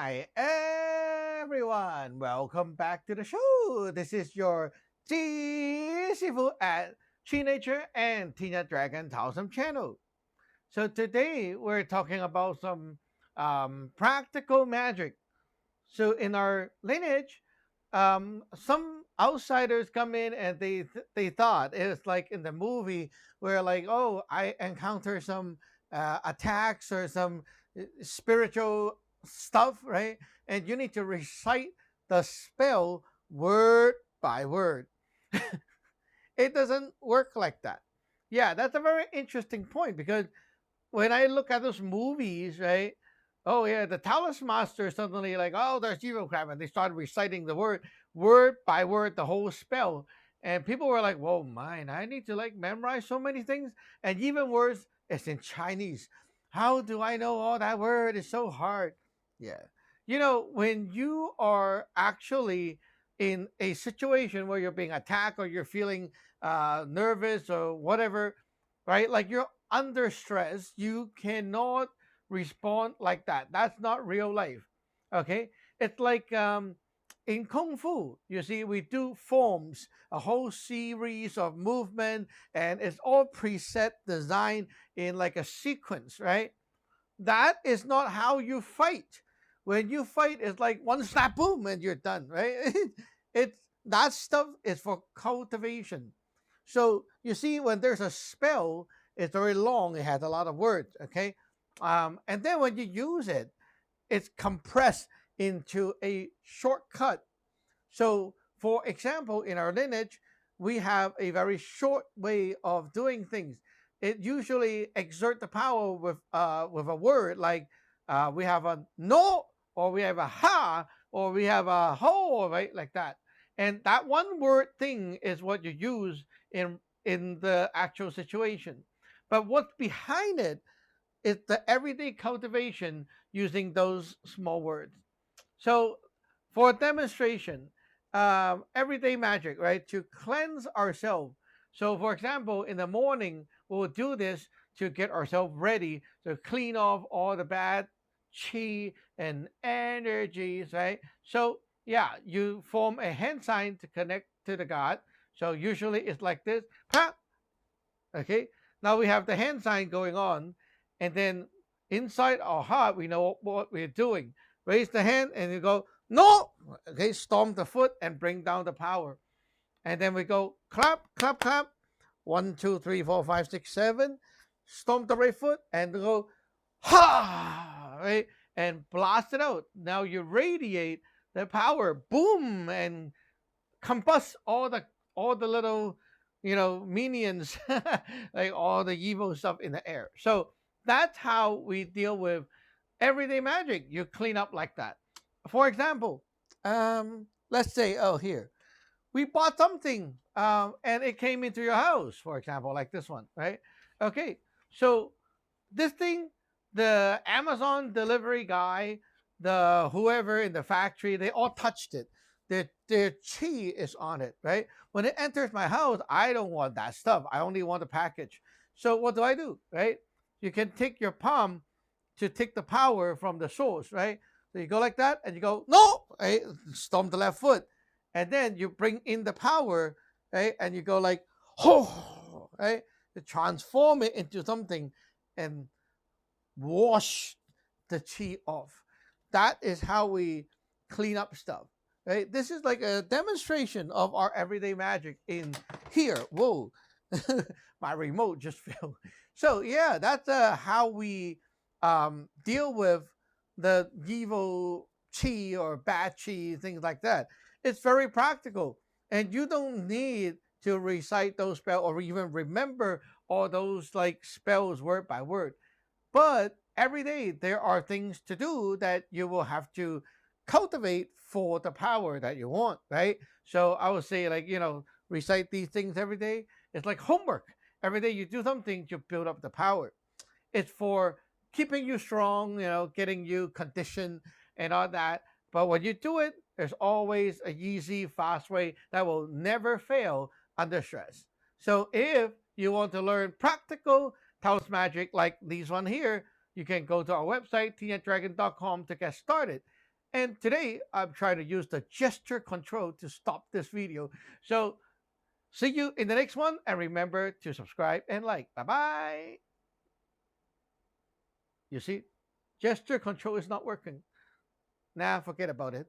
Hi, everyone. Welcome back to the show. This is your Sifu at Teenager and Tina Dragon Taoism channel. So today we're talking about some practical magic. So in our lineage, some outsiders come in and they thought it was like in the movie where like, oh, I encounter some attacks or some spiritual stuff, right? And you need to recite the spell word by word. It doesn't work like that. Yeah, that's a very interesting point because when I look at those movies, right? Oh yeah, the Taoist master suddenly like, oh, there's evil crab, and they started reciting the word by word, the whole spell, and people were like, whoa, mine, I need to like memorize so many things, and even worse, it's in Chinese. How do I know all that word? It's so hard. Yeah, when you are actually in a situation where you're being attacked or you're feeling nervous or whatever, right? Like you're under stress, you cannot respond like that. That's not real life. Okay? It's like in Kung Fu, you see, we do forms, a whole series of movement, and it's all preset design in like a sequence, right? That is not how you fight. When you fight, it's like one snap, boom, and you're done, right? it's that stuff is for cultivation. So you see, when there's a spell, it's very long. It has a lot of words. Okay, and then when you use it, it's compressed into a shortcut. So, for example, in our lineage, we have a very short way of doing things. It usually exert the power with a word like we have a no, or we have a ha, or we have a ho, right, like that. And that one word thing is what you use in the actual situation. But what's behind it is the everyday cultivation using those small words. So, for a demonstration, everyday magic, right? To cleanse ourselves. So, for example, in the morning, we'll do this to get ourselves ready to clean off all the bad chi and energies, right? So, yeah, you form a hand sign to connect to the God. So, usually it's like this. Pa! Okay. Now we have the hand sign going on, and then inside our heart, we know what we're doing. Raise the hand, and you go, no. Okay. Stomp the foot and bring down the power. And then we go, clap, clap, clap. 1, 2, 3, 4, 5, 6, 7. Stomp the right foot and go, ha! Right? And blast it out. Now you radiate the power, boom, and combust all the little minions, like all the evil stuff in the air. So that's how we deal with everyday magic. You clean up like that. For example, let's say, oh, here we bought something, and it came into your house, for example, like this one, right? Okay, so this thing, the Amazon delivery guy, the whoever in the factory, they all touched it. Their chi is on it, right? When it enters my house, I don't want that stuff. I only want the package. So what do, right? You can take your palm to take the power from the source, right? So you go like that, and you go no, right? Stomp the left foot, and then you bring in the power, right? And you go like oh, right? To transform it into something, and wash the chi off. That is how we clean up stuff. Right? This is like a demonstration of our everyday magic in here. Whoa, my remote just fell. So yeah, that's how we deal with the evil chi or bad chi, things like that. It's very practical, and you don't need to recite those spells or even remember all those like spells word by word. But every day there are things to do that you will have to cultivate for the power that you want, right? So I would say, like, recite these things every day. It's like homework. Every day you do something to build up the power. It's for keeping you strong, getting you conditioned and all that. But when you do it, there's always a easy, fast way that will never fail under stress. So if you want to learn practical Taoist magic like these one here, you can go to our website, tndragon.com, to get started. And today I'm trying to use the gesture control to stop this video. So see you in the next one, and remember to subscribe and like. Bye bye. You see, gesture control is not working. Nah, forget about it.